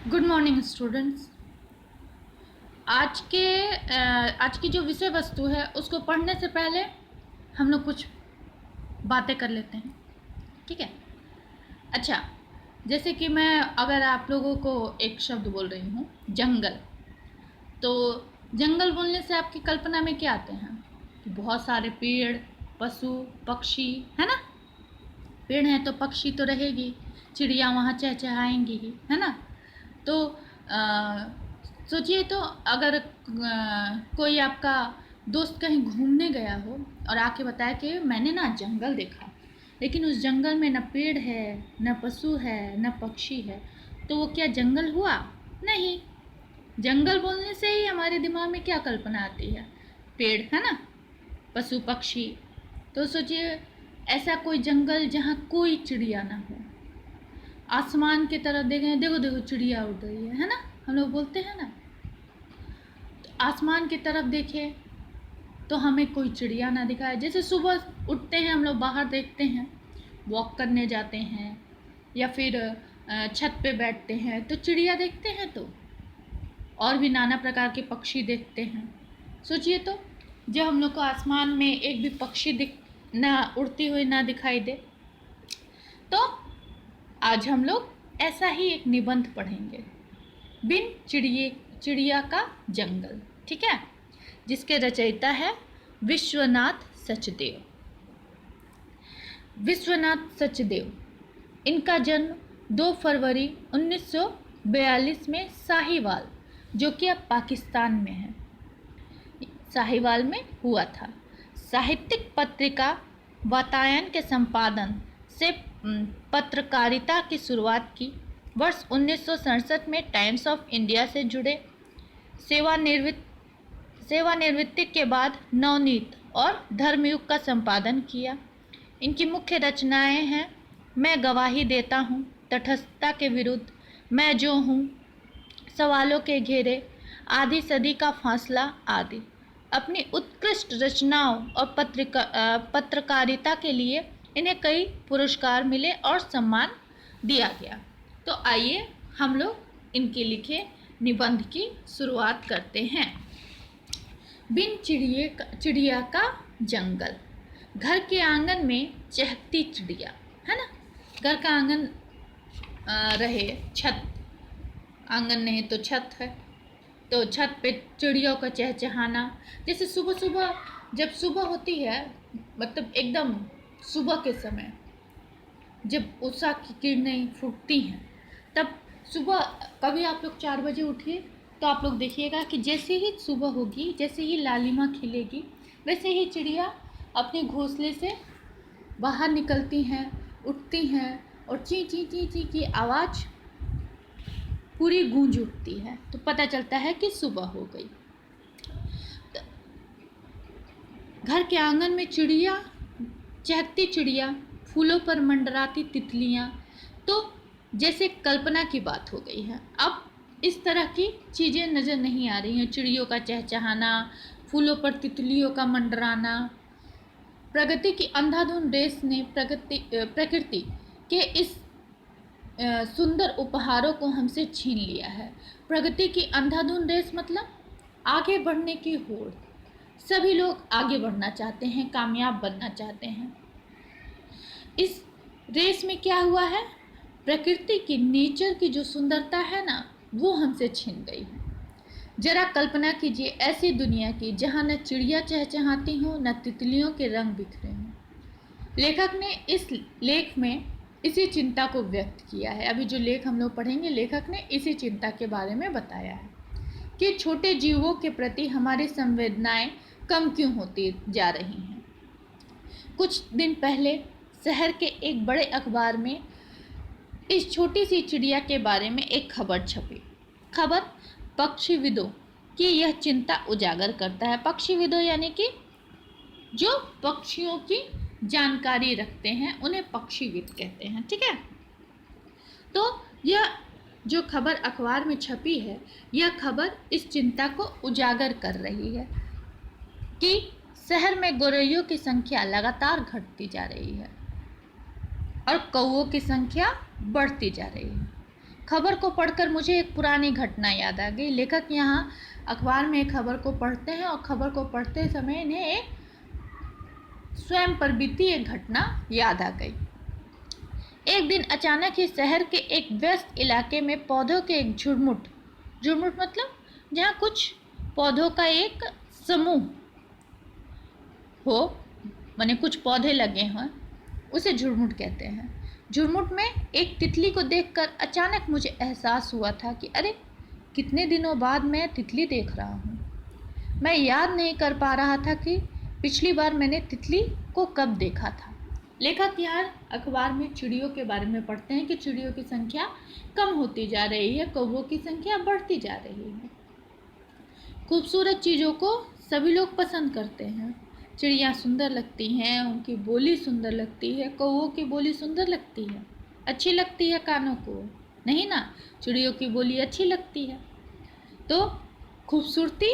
Good morning students. आज की जो विषय वस्तु है उसको पढ़ने से पहले हम लोग कुछ बातें कर लेते हैं। ठीक है। अच्छा, जैसे कि मैं अगर आप लोगों को एक शब्द बोल रही हूँ, जंगल। तो जंगल बोलने से आपकी कल्पना में क्या आते हैं कि बहुत सारे पेड़, पशु, पक्षी, है ना। पेड़ हैं तो पक्षी तो रहेगी, चिड़िया वहाँ चहचहाएंगी ही, है ना। तो सोचिए, तो अगर कोई आपका दोस्त कहीं घूमने गया हो और आके बताया कि मैंने ना जंगल देखा, लेकिन उस जंगल में न पेड़ है, न पशु है, न पक्षी है, तो वो क्या जंगल हुआ? नहीं। जंगल बोलने से ही हमारे दिमाग में क्या कल्पना आती है? पेड़, है ना, पशु पक्षी। तो सोचिए, ऐसा कोई जंगल जहाँ कोई चिड़िया ना हो। आसमान की तरफ देखें, देखो देखो चिड़िया उड़ रही है ना, हम लोग बोलते हैं ना। तो आसमान की तरफ देखें तो हमें कोई चिड़िया ना दिखाए। जैसे सुबह उठते हैं हम लोग, बाहर देखते हैं, वॉक करने जाते हैं या फिर छत पे बैठते हैं तो चिड़िया देखते हैं, तो और भी नाना प्रकार के पक्षी देखते हैं। सोचिए तो, जब हम लोग को आसमान में एक भी पक्षी ना उड़ती हुई ना दिखाई दे, तो आज हम लोग ऐसा ही एक निबंध पढ़ेंगे, बिन चिड़िया का जंगल। ठीक है, जिसके रचयिता है विश्वनाथ सचदेव। विश्वनाथ सचदेव, इनका जन्म 2 फरवरी 1942 में साहिवाल, जो कि अब पाकिस्तान में है, साहिवाल में हुआ था। साहित्यिक पत्रिका वातायन के संपादन से पत्रकारिता की शुरुआत की। वर्ष 1967 में टाइम्स ऑफ इंडिया से जुड़े। सेवानिवृत्ति के बाद नवनीत और धर्मयुग का संपादन किया। इनकी मुख्य रचनाएं हैं मैं गवाही देता हूँ, तटस्थता के विरुद्ध, मैं जो हूँ, सवालों के घेरे, आधी सदी का फासला आदि। अपनी उत्कृष्ट रचनाओं और पत्रकारिता के लिए इन्हें कई पुरस्कार मिले और सम्मान दिया गया। तो आइए हम लोग इनके लिखे निबंध की शुरुआत करते हैं। बिन चिड़िया का जंगल। घर के आंगन में चहकती चिड़िया, है ना। घर का आंगन रहे, छत, आंगन नहीं तो छत है, तो छत पे चिड़ियों का चहचहाना। जैसे सुबह सुबह, जब सुबह होती है, मतलब एकदम सुबह के समय जब उषा की किरणें फूटती हैं, तब सुबह कभी आप लोग 4 बजे उठिए तो आप लोग देखिएगा कि जैसे ही सुबह होगी, जैसे ही लालिमा खिलेगी, वैसे ही चिड़िया अपने घोंसले से बाहर निकलती हैं, उठती हैं और ची ची ची ची की आवाज़ पूरी गूंज उठती है, तो पता चलता है कि सुबह हो गई। घर के आंगन में चिड़िया, चहकती चिड़िया, फूलों पर मंडराती तितलियाँ, तो जैसे कल्पना की बात हो गई है। अब इस तरह की चीज़ें नज़र नहीं आ रही हैं। चिड़ियों का चहचहाना, फूलों पर तितलियों का मंडराना। प्रगति की अंधाधुंध रेस ने प्रकृति के इस सुंदर उपहारों को हमसे छीन लिया है। प्रगति की अंधाधुंध रेस मतलब आगे बढ़ने की होड़। सभी लोग आगे बढ़ना चाहते हैं, कामयाब बनना चाहते हैं। इस रेस में क्या हुआ है, प्रकृति की, नेचर की जो सुंदरता है ना, वो हमसे छीन गई है। जरा कल्पना कीजिए ऐसी दुनिया की जहाँ न चिड़िया चहचहाती हो, न तितलियों के रंग बिखरे हों। लेखक ने इस लेख में इसी चिंता को व्यक्त किया है। अभी जो लेख हम लोग पढ़ेंगे, लेखक ने इसी चिंता के बारे में बताया है कि छोटे जीवों के प्रति हमारी संवेदनाएं कम क्यों होती जा रही हैं। कुछ दिन पहले शहर के एक बड़े अखबार में इस छोटी सी चिड़िया के बारे में एक खबर छपी। खबर पक्षीविदों की यह चिंता उजागर करता है। पक्षीविदों यानी कि जो पक्षियों की जानकारी रखते हैं, उन्हें पक्षीविद कहते हैं। ठीक है, तो यह जो खबर अखबार में छपी है, यह खबर इस चिंता को उजागर कर रही है कि शहर में गोरैयों की संख्या लगातार घटती जा रही है और कौओं की संख्या बढ़ती जा रही है। खबर को पढ़कर मुझे एक पुरानी घटना याद आ गई। लेखक यहाँ अखबार में एक खबर को पढ़ते हैं और खबर को पढ़ते समय इन्हें एक स्वयं पर बीती एक घटना याद आ गई। एक दिन अचानक ही शहर के एक व्यस्त इलाके में पौधों के एक झुरमुट मतलब जहाँ कुछ पौधों का एक समूह हो, माने कुछ पौधे लगे हों, उसे झुरमुट कहते हैं। झुरमुट में एक तितली को देखकर अचानक मुझे एहसास हुआ था कि अरे, कितने दिनों बाद मैं तितली देख रहा हूँ। मैं याद नहीं कर पा रहा था कि पिछली बार मैंने तितली को कब देखा था। लेखक यहाँ अखबार में चिड़ियों के बारे में पढ़ते हैं कि चिड़ियों की संख्या कम होती जा रही है, कौवों की संख्या बढ़ती जा रही है। खूबसूरत चीज़ों को सभी लोग पसंद करते हैं। चिड़ियाँ सुंदर लगती हैं, उनकी बोली सुंदर लगती है, कौवों की बोली सुंदर लगती है, अच्छी लगती है कानों को, नहीं ना? चिड़ियों की बोली अच्छी लगती है। तो खूबसूरती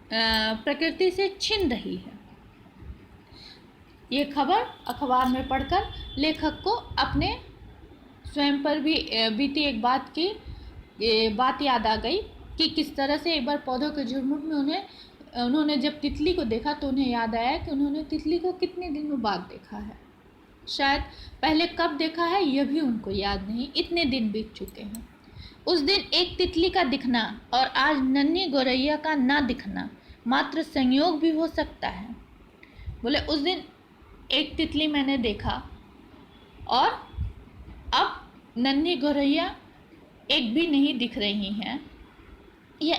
प्रकृति से छिन रही है। ये खबर अखबार में पढ़कर लेखक को अपने स्वयं पर भी बीती एक बात याद आ गई कि किस तरह से एक बार पौधों के झुरमुट में उन्होंने जब तितली को देखा तो उन्हें याद आया कि उन्होंने तितली को कितने दिनों बाद देखा है। शायद पहले कब देखा है यह भी उनको याद नहीं, इतने दिन बीत चुके हैं। उस दिन एक तितली का दिखना और आज नन्ही गौरैया का ना दिखना मात्र संयोग भी हो सकता है। बोले उस दिन एक तितली मैंने देखा और अब नन्ही गौरैया एक भी नहीं दिख रही हैं, या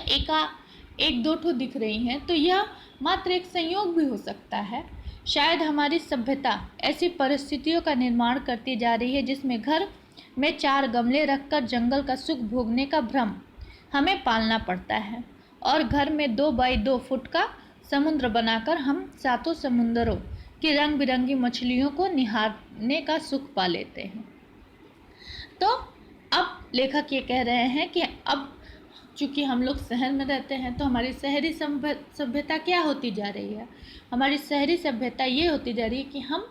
एक दो ठो दिख रही हैं, तो यह मात्र एक संयोग भी हो सकता है। शायद हमारी सभ्यता ऐसी परिस्थितियों का निर्माण करती जा रही है जिसमें घर में 4 गमले रखकर जंगल का सुख भोगने का भ्रम हमें पालना पड़ता है, और घर में 2 बाई 2 फुट का समुद्र बनाकर हम 7 समुंदरों की रंग बिरंगी मछलियों को निहारने का सुख पा लेते हैं। तो अब लेखक ये कह रहे हैं कि अब चूँकि हम लोग शहर में रहते हैं तो हमारी शहरी सभ्यता क्या होती जा रही है? हमारी शहरी सभ्यता ये होती जा रही है कि हम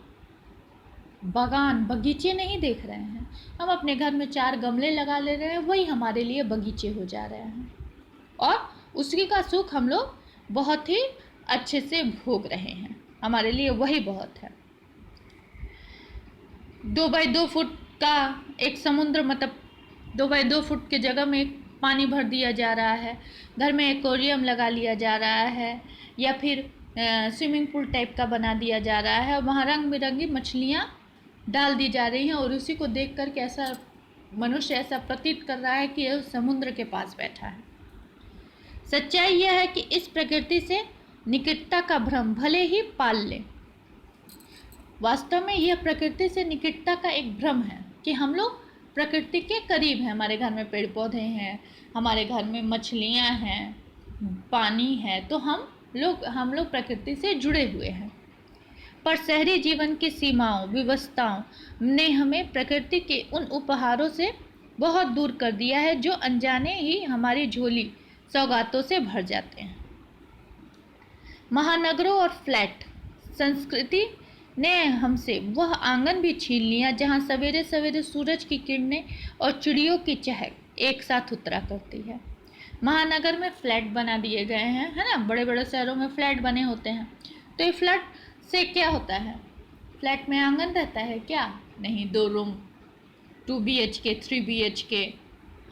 बगीचे नहीं देख रहे हैं। हम अपने घर में 4 गमले लगा ले रहे हैं, वही हमारे लिए बगीचे हो जा रहे हैं, और उसी का सुख हम लोग बहुत ही अच्छे से भोग रहे हैं। हमारे लिए वही बहुत है। 2 बाई 2 फुट का एक समुद्र, मतलब 2 बाई 2 फुट की जगह में पानी भर दिया जा रहा है, घर में एक्वेरियम लगा लिया जा रहा है, या फिर स्विमिंग पूल टाइप का बना दिया जा रहा है, और वहाँ रंग बिरंगी मछलियाँ डाल दी जा रही हैं, और उसी को देख कर के ऐसा मनुष्य ऐसा प्रतीत कर रहा है कि यह समुद्र के पास बैठा है। सच्चाई यह है कि इस प्रकृति से निकटता का भ्रम भले ही पाल ले, वास्तव में यह प्रकृति से निकटता का एक भ्रम है कि हम लोग प्रकृति के करीब हैं। हमारे घर में पेड़ पौधे हैं, हमारे घर में मछलियाँ हैं, पानी है, तो हम लोग प्रकृति से जुड़े हुए हैं। पर शहरी जीवन की सीमाओं व्यवस्थाओं ने हमें प्रकृति के उन उपहारों से बहुत दूर कर दिया है जो अनजाने ही हमारी झोली सौगातों से भर जाते हैं। महानगरों और फ्लैट संस्कृति ने हमसे वह आंगन भी छीन लिया जहाँ सवेरे सवेरे सूरज की किरणें और चिड़ियों की चहक एक साथ उतरा करती है। महानगर में फ्लैट बना दिए गए हैं, है ना? बड़े बड़े शहरों में फ्लैट बने होते हैं। तो ये फ्लैट से क्या होता है? फ्लैट में आंगन रहता है क्या? नहीं, 2 रूम, 2 BHK 3 BHK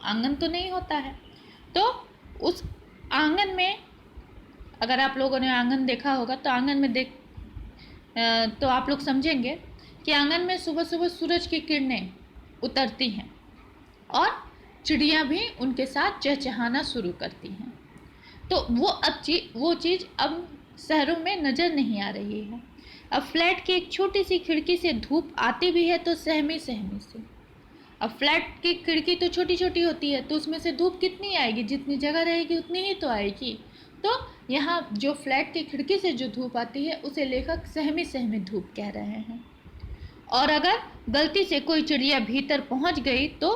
आंगन तो नहीं होता है। तो उस आंगन में अगर आप लोगों ने आंगन देखा होगा तो आंगन में तो आप लोग समझेंगे कि आंगन में सुबह सुबह सूरज की किरणें उतरती हैं और चिड़ियाँ भी उनके साथ चहचहाना शुरू करती हैं। तो वो चीज़ अब शहरों में नज़र नहीं आ रही है। अब फ्लैट की एक छोटी सी खिड़की से धूप आती भी है तो सहमी सहमी से। अब फ्लैट की खिड़की तो छोटी छोटी होती है, तो उसमें से धूप कितनी आएगी? जितनी जगह रहेगी उतनी ही तो आएगी। तो यहाँ जो फ्लैट की खिड़की से जो धूप आती है उसे लेखक सहमी सहमी धूप कह रहे हैं। और अगर गलती से कोई चिड़िया भीतर पहुँच गई तो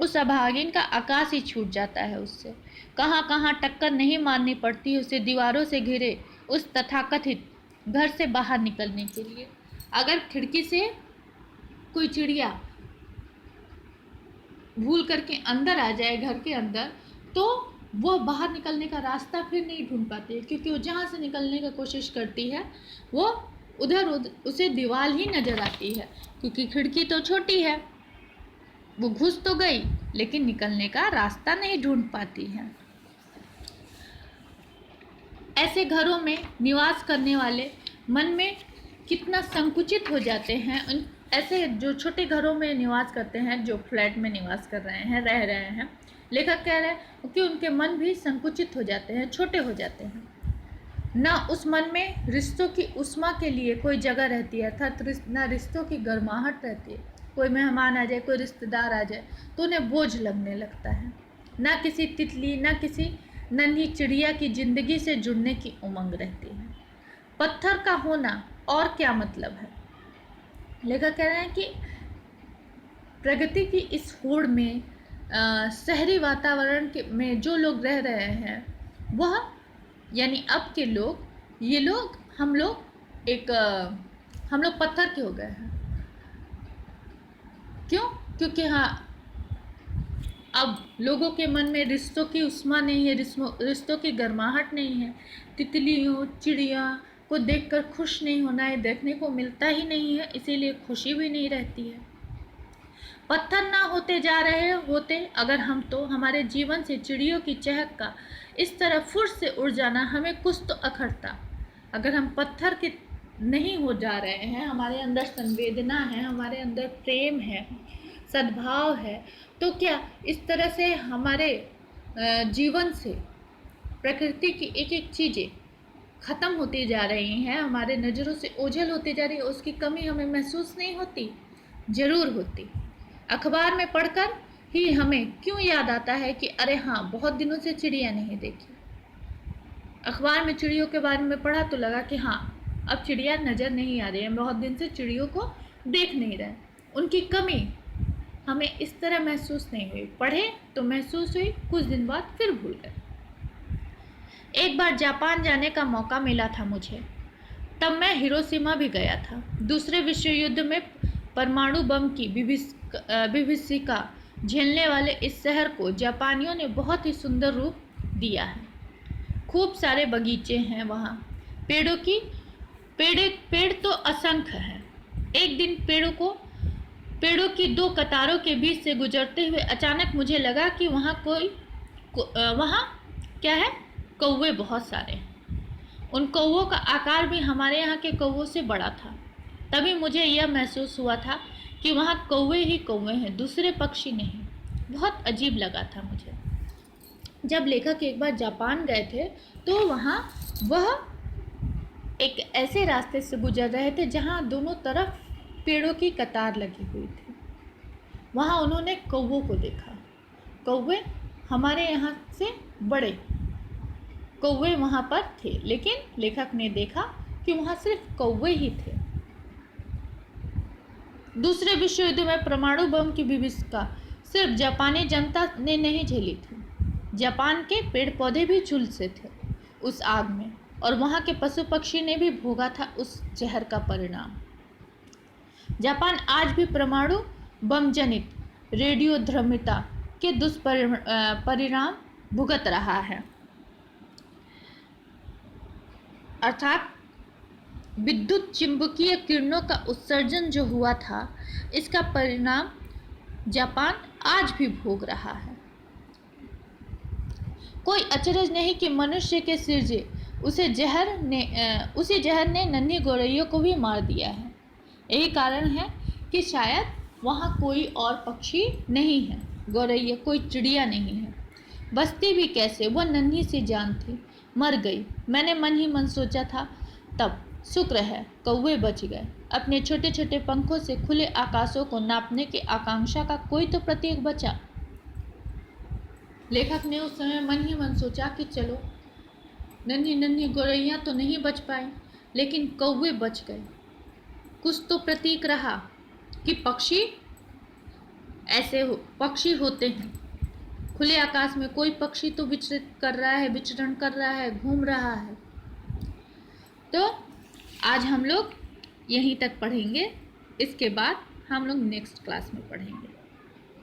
उस अभागिन का आकाश ही छूट जाता है उससे। कहाँ कहाँ टक्कर नहीं मारनी पड़ती है उसे दीवारों से घिरे उस तथाकथित घर से बाहर निकलने के लिए। अगर खिड़की से कोई चिड़िया भूल करके अंदर आ जाए घर के अंदर, तो वो बाहर निकलने का रास्ता फिर नहीं ढूंढ पाती है, क्योंकि वो जहाँ से निकलने की कोशिश करती है वो उधर उसे दीवार ही नज़र आती है, क्योंकि खिड़की तो छोटी है। वो घुस तो गई लेकिन निकलने का रास्ता नहीं ढूंढ पाती है। ऐसे घरों में निवास करने वाले मन में कितना संकुचित हो जाते हैं। ऐसे जो छोटे घरों में निवास करते हैं, जो फ्लैट में निवास कर रहे हैं, रह रहे हैं, लेखक कह रहे हैं कि उनके मन भी संकुचित हो जाते हैं, छोटे हो जाते हैं। ना उस मन में रिश्तों की उष्मा के लिए कोई जगह रहती है, अर्थात ना रिश्तों की गर्माहट रहती है। कोई मेहमान आ जाए, कोई रिश्तेदार आ जाए तो उन्हें बोझ लगने लगता है। ना किसी तितली, ना किसी नन्ही चिड़िया की जिंदगी से जुड़ने की उमंग रहती है। पत्थर का होना और क्या मतलब है। लेखक कह रहे हैं कि प्रगति की इस होड़ में शहरी वातावरण में जो लोग रह रहे हैं, वह यानी अब के लोग, ये लोग, हम लोग पत्थर के हो गए हैं। क्यों? क्योंकि हाँ, अब लोगों के मन में रिश्तों की उष्मा नहीं है, रिश्तों की गर्माहट नहीं है। तितलियों, चिड़िया को देखकर खुश नहीं होना है, देखने को मिलता ही नहीं है, इसीलिए खुशी भी नहीं रहती है। पत्थर ना होते जा रहे होते अगर हम, तो हमारे जीवन से चिड़ियों की चहक का इस तरह फुर्स से उड़ जाना हमें कुछ तो अखरता। अगर हम पत्थर के नहीं हो जा रहे हैं, हमारे अंदर संवेदना है, हमारे अंदर प्रेम है, सद्भाव है, तो क्या इस तरह से हमारे जीवन से प्रकृति की एक एक चीज़ें ख़त्म होती जा रही हैं, हमारे नज़रों से ओझल होती जा रही है, उसकी कमी हमें महसूस नहीं होती? ज़रूर होती। अखबार में पढ़कर ही हमें क्यों याद आता है कि अरे हाँ, बहुत दिनों से चिड़िया नहीं देखी। अखबार में चिड़ियों के बारे में पढ़ा तो लगा कि हाँ, अब चिड़िया नज़र नहीं आ रही है, बहुत दिन से चिड़ियों को देख नहीं रहे। उनकी कमी हमें इस तरह महसूस नहीं हुई, पढ़े तो महसूस हुई, कुछ दिन बाद फिर भूल गए। एक बार जापान जाने का मौका मिला था मुझे, तब मैं हिरोशिमा भी गया था। दूसरे विश्व युद्ध में परमाणु बम की विभीषिका झेलने वाले इस शहर को जापानियों ने बहुत ही सुंदर रूप दिया है। खूब सारे बगीचे हैं वहाँ, पेड़ तो असंख्य हैं। एक दिन पेड़ों की दो कतारों के बीच से गुजरते हुए अचानक मुझे लगा कि वहाँ क्या है, कौवे बहुत सारे हैं। उन कौवों का आकार भी हमारे यहाँ के कौवों से बड़ा था। तभी मुझे यह महसूस हुआ था कि वहाँ कौवे ही कौवे हैं, दूसरे पक्षी नहीं। बहुत अजीब लगा था मुझे। जब लेखक एक बार जापान गए थे तो वहाँ वह एक ऐसे रास्ते से गुजर रहे थे जहाँ दोनों तरफ पेड़ों की कतार लगी हुई थी। वहाँ उन्होंने कौवों को देखा। कौवे हमारे यहाँ से बड़े कौवे वहाँ पर थे, लेकिन लेखक ने देखा कि वहाँ सिर्फ कौवे ही थे। दूसरे विश्व युद्ध में परमाणु बम की विभीषिका सिर्फ जापानी जनता ने नहीं झेली थी, जापान के पेड़ पौधे भी झुलसे थे उस आग में, और वहाँ के पशु पक्षी ने भी भोगा था उस जहर का परिणाम। जापान आज भी परमाणु बम जनित रेडियोधर्मिता के दुष्परिणाम भुगत रहा है, अर्थात विद्युत चुंबकीय किरणों का उत्सर्जन जो हुआ था, इसका परिणाम जापान आज भी भोग रहा है। कोई अचरज नहीं कि मनुष्य के सिरजे उसी जहर ने नन्ही गौरैया को भी मार दिया है। यही कारण है कि शायद वहाँ कोई और पक्षी नहीं है, गौरैया कोई चिड़िया नहीं है। बसती भी कैसे, वह नन्ही सी जान थी, मर गई। मैंने मन ही मन सोचा था तब, शुक्र है कौवे बच गए। अपने छोटे छोटे पंखों से खुले आकाशों को नापने की आकांक्षा का कोई तो प्रतीक बचा। लेखक ने उस समय मन ही मन सोचा कि चलो, नन्ही नन्ही गौरैया तो नहीं बच पाई, लेकिन कौवे बच गए। कुछ तो प्रतीक रहा कि पक्षी होते हैं। खुले आकाश में कोई पक्षी तो विचरण कर रहा है, घूम रहा है। तो आज हम लोग यहीं तक पढ़ेंगे, इसके बाद हम लोग नेक्स्ट क्लास में पढ़ेंगे।